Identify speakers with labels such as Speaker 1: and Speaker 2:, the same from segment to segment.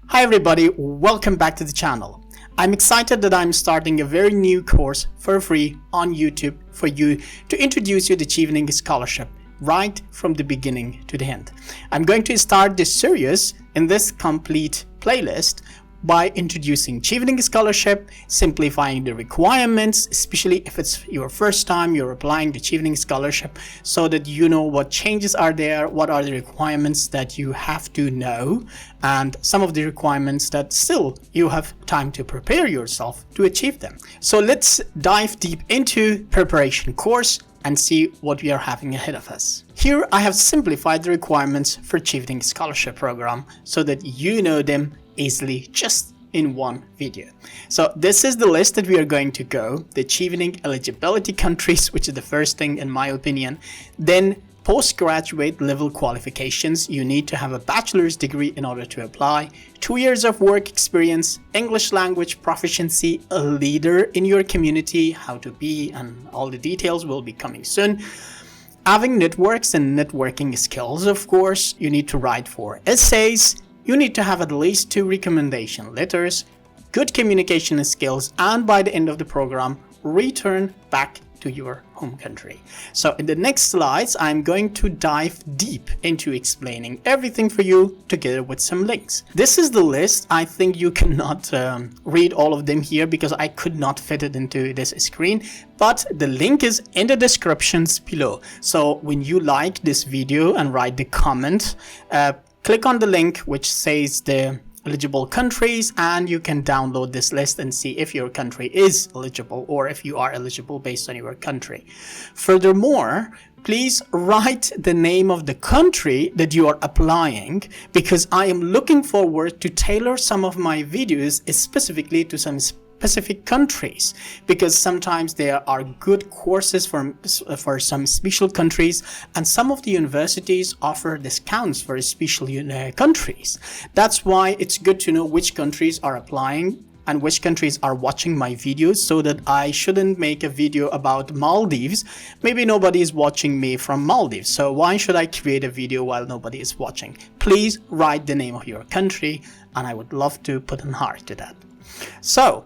Speaker 1: Hi everybody, welcome back to the channel. I'm excited that I'm starting a very new course for free on YouTube for you to introduce you to Chevening Scholarship right from the beginning to the end. I'm going to start this series in this complete playlist by introducing Chevening Scholarship, simplifying the requirements, especially if it's your first time you're applying to Chevening Scholarship, so that you know what changes are there, what are the requirements that you have to know, and some of the requirements that still you have time to prepare yourself to achieve them. So let's dive deep into preparation course and see what we are having ahead of us. Here I have simplified the requirements for Chevening Scholarship program so that you know them easily just in one video. So this is the list that we are going to go. The Chevening eligibility countries, which is the first thing in my opinion. Then postgraduate level qualifications. You need to have a bachelor's degree in order to apply. 2 years of work experience, English language proficiency, a leader in your community, how to be, and all the details will be coming soon. Having networks and networking skills, of course. You need to write 4 essays. You need to have at least 2 recommendation letters, good communication skills, and by the end of the program, return back to your home country. So in the next slides, I'm going to dive deep into explaining everything for you together with some links. This is the list. I think you cannot read all of them here because I could not fit it into this screen, but the link is in the descriptions below. So when you like this video and write the comment, click on the link which says the eligible countries, and you can download this list and see if your country is eligible or if you are eligible based on your country. Furthermore, please write the name of the country that you are applying, because I am looking forward to tailor some of my videos specifically to some specific countries, because sometimes there are good courses for some special countries, and some of the universities offer discounts for special countries. That's why it's good to know which countries are applying and which countries are watching my videos, so that I shouldn't make a video about Maldives. Maybe nobody is watching me from Maldives, so why should I create a video while nobody is watching? Please write the name of your country, and I would love to put a heart to that. So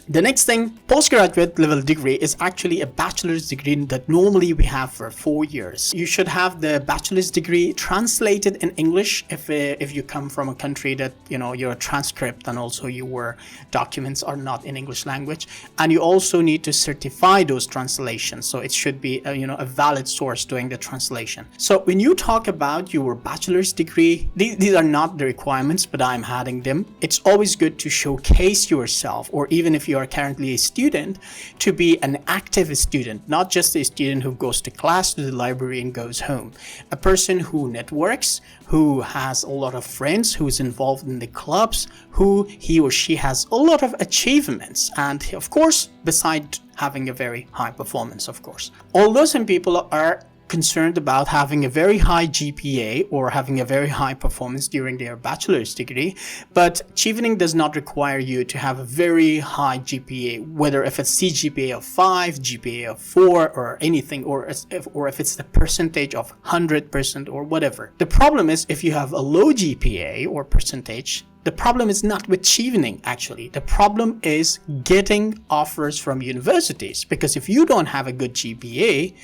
Speaker 1: the next thing, postgraduate level degree is actually a bachelor's degree that normally we have for 4 years. You should have the bachelor's degree translated in English if you come from a country that, you know, your transcript and also your documents are not in English language. And you also need to certify those translations. So it should be a valid source doing the translation. So when you talk about your bachelor's degree, these are not the requirements, but I'm adding them. It's always good to showcase yourself, or even if you are currently a student, to be an active student, not just a student who goes to class, to the library, and goes home. A person who networks, who has a lot of friends, who's involved in the clubs, who he or she has a lot of achievements, and of course, beside having a very high performance, of course. Although some people are concerned about having a very high GPA or having a very high performance during their bachelor's degree, but Chevening does not require you to have a very high GPA, whether if it's CGPA of 5, GPA of 4, or anything, or if it's the percentage of 100% or whatever. The problem is if you have a low GPA or percentage, the problem is not with Chevening actually. The problem is getting offers from universities, because if you don't have a good GPA,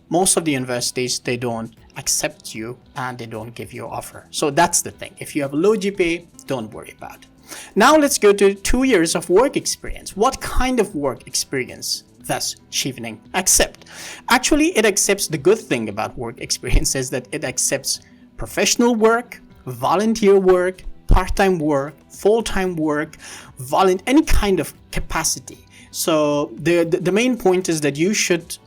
Speaker 1: most of the universities, they don't accept you and they don't give you an offer. So that's the thing. If you have a low GPA, don't worry about it. Now let's go to 2 years of work experience. What kind of work experience does Chevening accept? Actually, it accepts, the good thing about work experience is that it accepts professional work, volunteer work, part-time work, full-time work, any kind of capacity. So the main point is that you should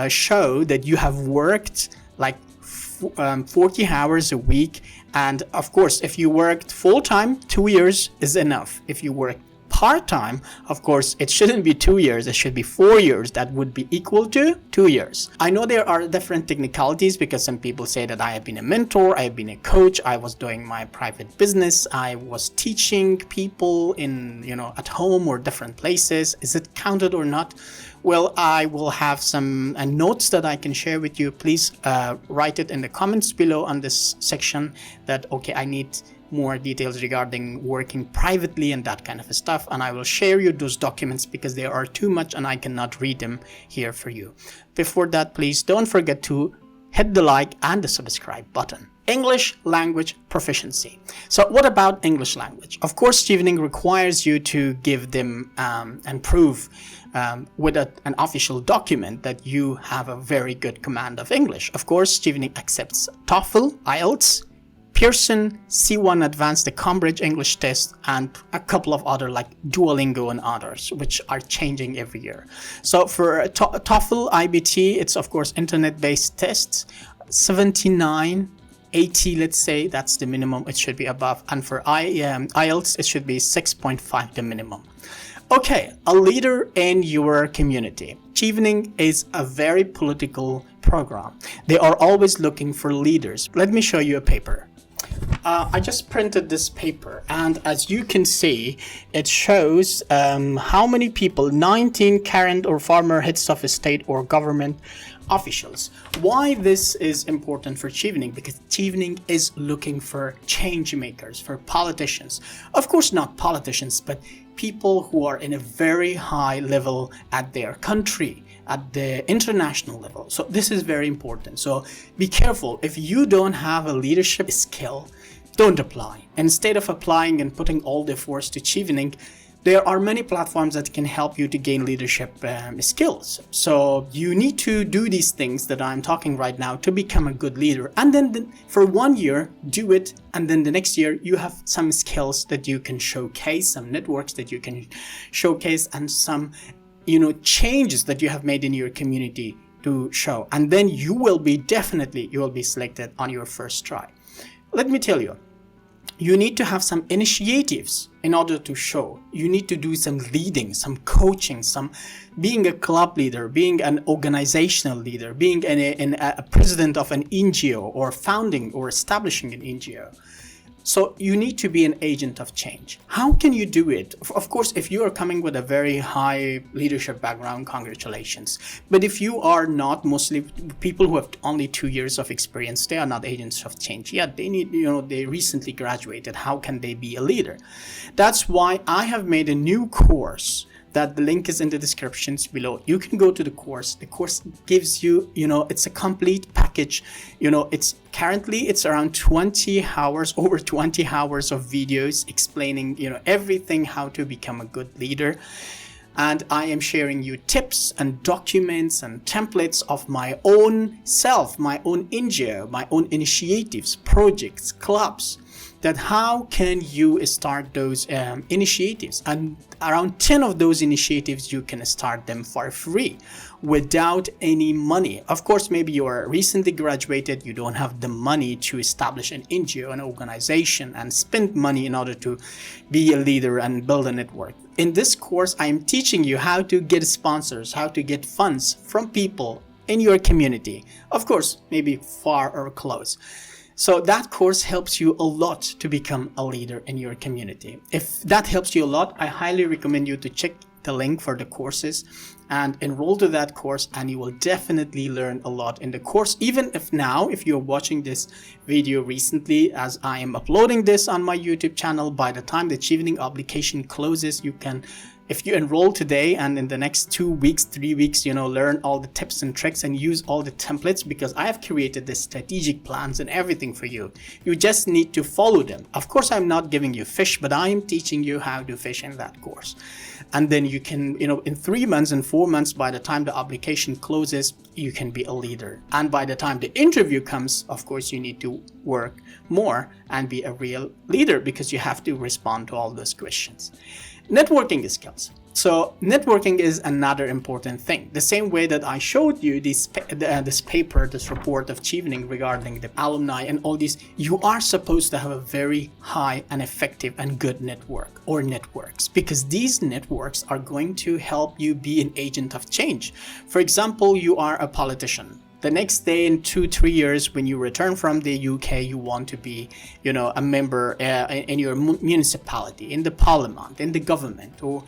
Speaker 1: show that you have worked like 40 hours a week, and of course if you worked full-time, 2 years is enough. If you work part-time, of course it shouldn't be 2 years, it should be 4 years. That would be equal to 2 years. I know there are different technicalities, because some people say that I have been a mentor, I have been a coach, I was doing my private business, I was teaching people in at home or different places. Is it counted or not? Well, I will have some notes that I can share with you. Please write it in the comments below on this section that, okay, I need more details regarding working privately and that kind of stuff, and I will share you those documents because they are too much and I cannot read them here for you. Before that, please don't forget to hit the like and the subscribe button. English language proficiency. So what about English language? Of course, Chevening requires you to give them and prove with an official document that you have a very good command of English. Of course, Chevening accepts TOEFL, IELTS, Pearson, C1 Advanced, the Cambridge English Test, and a couple of other like Duolingo and others, which are changing every year. So for TOEFL, IBT, it's of course internet-based tests, 79, 80, let's say, that's the minimum, it should be above. And for IELTS, it should be 6.5, the minimum. Okay, a leader in your community. Chevening is a very political program. They are always looking for leaders. Let me show you a paper. I just printed this paper, and as you can see, it shows how many people, 19 current or former heads of state or government officials. Why this is important for Chevening? Because Chevening is looking for change makers, for politicians. Of course, not politicians, but people who are in a very high level at their country, at the international level. So this is very important. So be careful. If you don't have a leadership skill, don't apply. Instead of applying and putting all the force to Chevening, there are many platforms that can help you to gain leadership skills. So you need to do these things that I'm talking right now to become a good leader. And then for 1 year, do it. And then the next year, you have some skills that you can showcase, some networks that you can showcase, and some changes that you have made in your community to show. And then you will be selected on your first try. Let me tell you, you need to have some initiatives in order to show. You need to do some leading, some coaching, some being a club leader, being an organizational leader, being a president of an NGO, or founding or establishing an NGO. So you need to be an agent of change. How can you do it? Of course, if you are coming with a very high leadership background, congratulations. But if you are not, mostly people who have only 2 years of experience, they are not agents of change. Yeah, they need, they recently graduated. How can they be a leader? That's why I have made a new course that the link is in the descriptions below. You can go to the course. The course gives you, it's a complete package. It's around 20 hours, over 20 hours of videos explaining, everything how to become a good leader. And I am sharing you tips and documents and templates of my own self, my own NGO, my own initiatives, projects, clubs, that how can you start those initiatives. And around 10 of those initiatives, you can start them for free without any money. Of course, maybe you are recently graduated, you don't have the money to establish an NGO, an organization, and spend money in order to be a leader and build a network. In this course, I am teaching you how to get sponsors, how to get funds from people in your community. Of course, maybe far or close. So that course helps you a lot to become a leader in your community. If that helps you a lot, I highly recommend you to check the link for the courses and enroll to that course, and you will definitely learn a lot in the course. Even if you're watching this video recently, as I am uploading this on my YouTube channel, by the time the Chevening application closes, you can, if you enroll today and in the next 2 weeks, 3 weeks, learn all the tips and tricks and use all the templates, because I have created the strategic plans and everything for you. You just need to follow them. Of course, I'm not giving you fish, but I am teaching you how to fish in that course. And then you can, in 3 months and 4 months, by the time the application closes, you can be a leader. And by the time the interview comes, of course, you need to work more and be a real leader, because you have to respond to all those questions. Networking skills. So networking is another important thing. The same way that I showed you this paper, this report of Chevening regarding the alumni and all these, you are supposed to have a very high and effective and good network or networks, because these networks are going to help you be an agent of change. For example, you are a politician. The next day, in 2-3 years, when you return from the UK, you want to be, a member in your municipality, in the parliament, in the government, or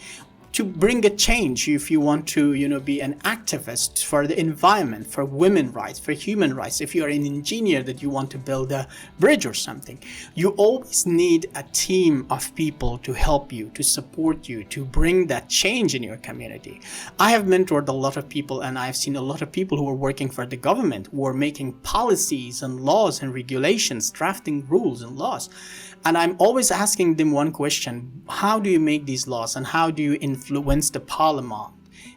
Speaker 1: to bring a change, if you want to, be an activist for the environment, for women's rights, for human rights, if you're an engineer that you want to build a bridge or something, you always need a team of people to help you, to support you, to bring that change in your community. I have mentored a lot of people, and I've seen a lot of people who are working for the government, who are making policies and laws and regulations, drafting rules and laws. And I'm always asking them one question: how do you make these laws, and how do you influence the parliament,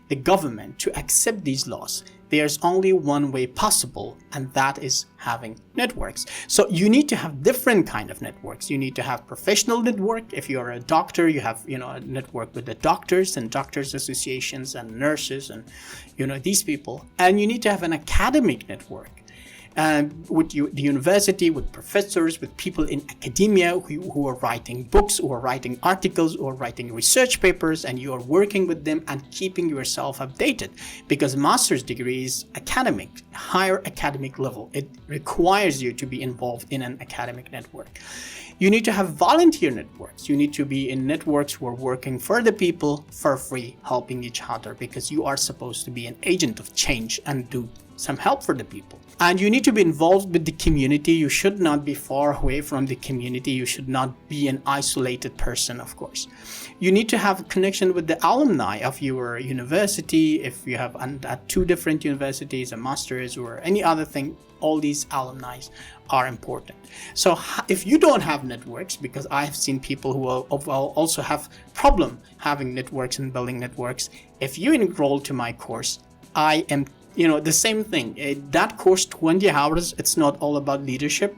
Speaker 1: the government, to accept these laws? There's only one way possible, and that is having networks. So you need to have different kind of networks. You need to have professional network. If you're a doctor, you have a network with the doctors and doctors associations and nurses and these people. And you need to have an academic network. With the university, with professors, with people in academia who are writing books, or writing articles, or writing research papers, and you are working with them and keeping yourself updated, because master's degree is academic, higher academic level. It requires you to be involved in an academic network. You need to have volunteer networks. You need to be in networks who are working for the people for free, helping each other, because you are supposed to be an agent of change and do some help for the people. And you need to be involved with the community. You should not be far away from the community. You should not be an isolated person, of course. You need to have a connection with the alumni of your university. If you have at 2 different universities, a master's or any other thing, all these alumni are important. So if you don't have networks, because I have seen people who also have problem having networks and building networks, if you enroll to my course, I am the same thing. That course, 20 hours, it's not all about leadership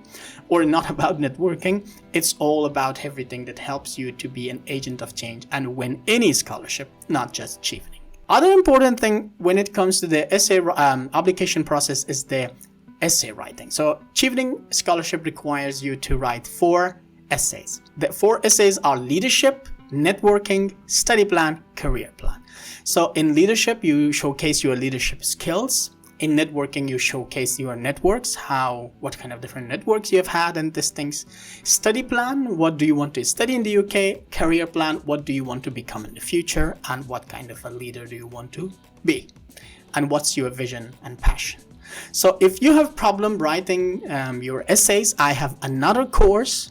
Speaker 1: or not about networking. It's all about everything that helps you to be an agent of change and win any scholarship, not just Chevening. Other important thing when it comes to the essay application process is the essay writing. So Chevening Scholarship requires you to write 4 essays. The 4 essays are leadership, networking, study plan, career plan. So in leadership, you showcase your leadership skills. In networking, you showcase your networks, what kind of different networks you have had and these things. Study plan, what do you want to study in the UK? Career plan, what do you want to become in the future? And what kind of a leader do you want to be? And what's your vision and passion? So if you have problem writing your essays, I have another course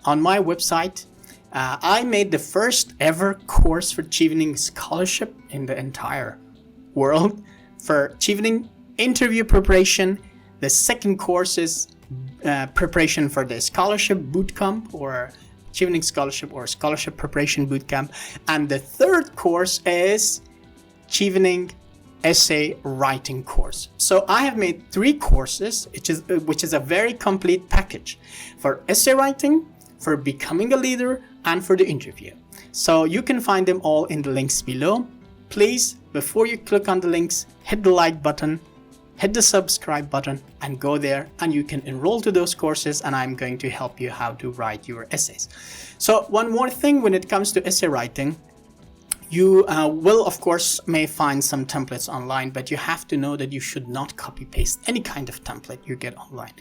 Speaker 1: on my website. I made the first ever course for Chevening Scholarship in the entire world for Chevening interview preparation. The second course is preparation for the scholarship bootcamp, or Chevening Scholarship or scholarship preparation bootcamp. And the third course is Chevening essay writing course. So I have made 3 courses, which is a very complete package for essay writing, for becoming a leader, and for the interview. So you can find them all in the links below. Please, before you click on the links, hit the like button, hit the subscribe button, and go there, and you can enroll to those courses, and I'm going to help you how to write your essays. So one more thing when it comes to essay writing, you will, of course, may find some templates online, but you have to know that you should not copy paste any kind of template you get online.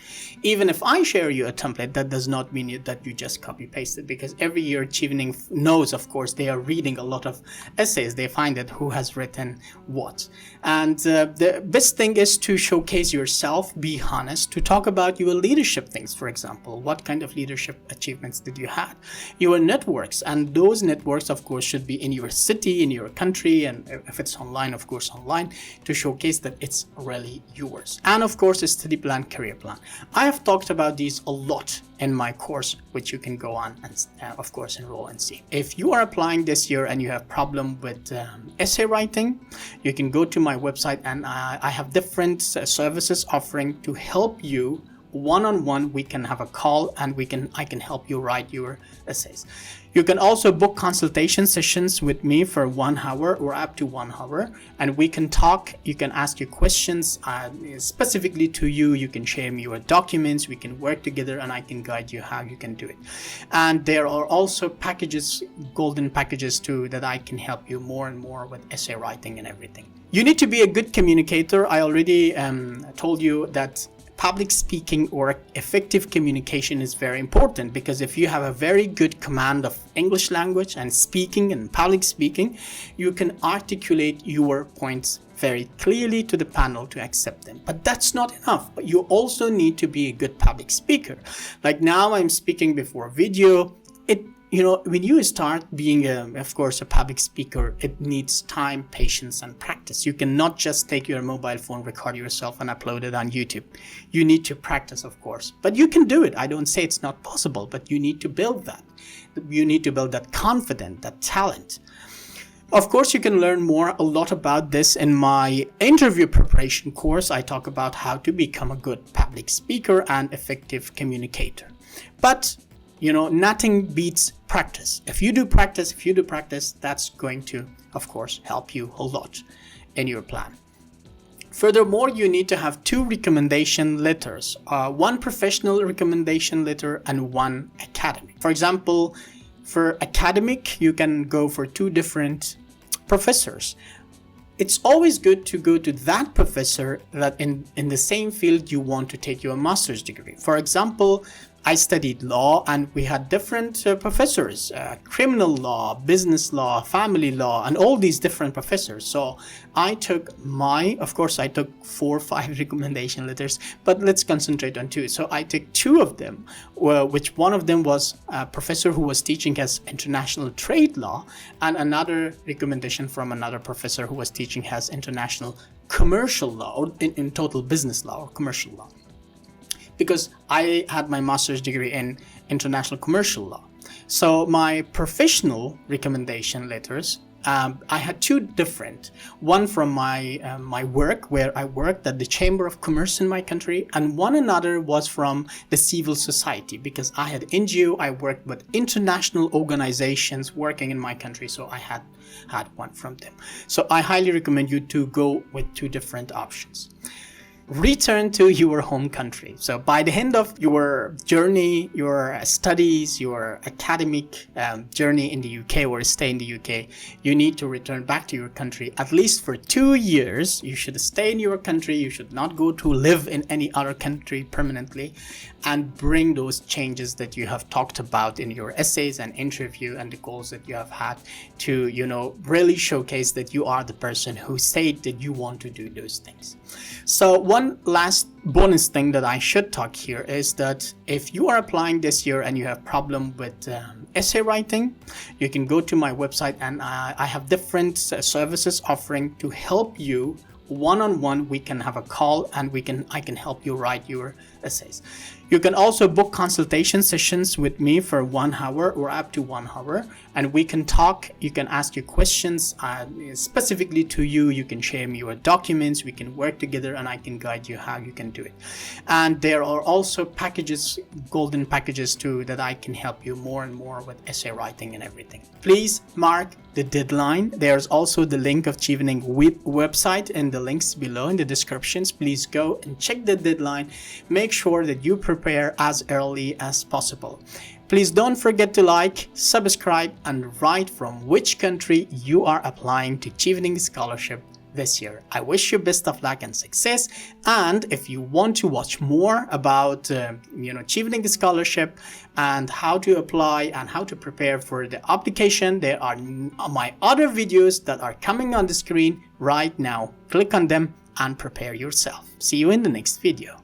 Speaker 1: Even if I share you a template, that does not mean that you just copy paste it, because every year Chevening knows, of course, they are reading a lot of essays. They find out who has written what. And the best thing is to showcase yourself, be honest, to talk about your leadership things, for example. What kind of leadership achievements did you have? Your networks, and those networks, of course, should be in your city, in your country, and if it's online, of course online, to showcase that it's really yours. And of course, a study plan, career plan. I have talked about these a lot in my course, which you can go on and of course enroll and see. If you are applying this year and you have problem with essay writing, you can go to my website, and I have different services offering to help you one-on-one. We can have a call, and I can help you write your essays. You can also book consultation sessions with me for 1 hour or up to 1 hour, and we can talk. You can ask your questions specifically to you. You can share me your documents. We can work together, and I can guide you how you can do it. And there are also packages, golden packages too, that I can help you more and more with essay writing and everything. You need to be a good communicator. I already told you that public speaking or effective communication is very important, because if you have a very good command of English language and speaking and public speaking, you can articulate your points very clearly to the panel to accept them. But that's not enough. But you also need to be a good public speaker. Like now I'm speaking before video. When you start being of course a public speaker, it needs time, patience, and practice. You cannot just take your mobile phone, record yourself, and upload it on YouTube. You need to practice, of course, but you can do it. I don't say it's not possible, but you need to build that. You need to build that confidence, that talent. Of course, you can learn a lot about this in my interview preparation course. I talk about how to become a good public speaker and effective communicator. But nothing beats practice. If you do practice, that's going to, of course, help you a lot in your plan. Furthermore, you need to have 2 recommendation letters, one professional recommendation letter and one academic. For example, for academic, you can go for 2 different professors. It's always good to go to that professor that in the same field you want to take your master's degree. For example, I studied law and we had different professors, criminal law, business law, family law, and all these different professors. So I took 4 or 5 recommendation letters, but let's concentrate on 2. So I took 2 of them, which one of them was a professor who was teaching as international trade law, and another recommendation from another professor who was teaching as international commercial law, in total business law or commercial law. Because I had my master's degree in international commercial law. So my professional recommendation letters, I had 2 different. One from my work, where I worked at the Chamber of Commerce in my country, and another was from the civil society, because I had NGO, I worked with international organizations working in my country, so I had one from them. So I highly recommend you to go with 2 different options. Return to your home country. So by the end of your journey, your studies, your academic journey in the UK or stay in the UK, you need to return back to your country at least for 2 years. You should stay in your country. You should not go to live in any other country permanently, and bring those changes that you have talked about in your essays and interview and the goals that you have had to, really showcase that you are the person who said that you want to do those things. So one last bonus thing that I should talk here is that if you are applying this year and you have problem with essay writing, you can go to my website, and I have different services offering to help you one-on-one. We can have a call and I can help you write your essays. You can also book consultation sessions with me for 1 hour or up to 1 hour, and we can talk. You can ask your questions specifically to you. You can share me your documents. We can work together and I can guide you how you can do it. And there are also packages, golden packages too, that I can help you more and more with essay writing and everything. Please mark the deadline. There's also the link of Chevening website in the links below in the descriptions. Please go and check the deadline. Make sure that you prepare as early as possible. Please don't forget to like, subscribe, and write from which country you are applying to Chevening Scholarship this year. I wish you best of luck and success. And if you want to watch more about Chevening Scholarship and how to apply and how to prepare for the application, there are my other videos that are coming on the screen right now. Click on them and prepare yourself. See you in the next video.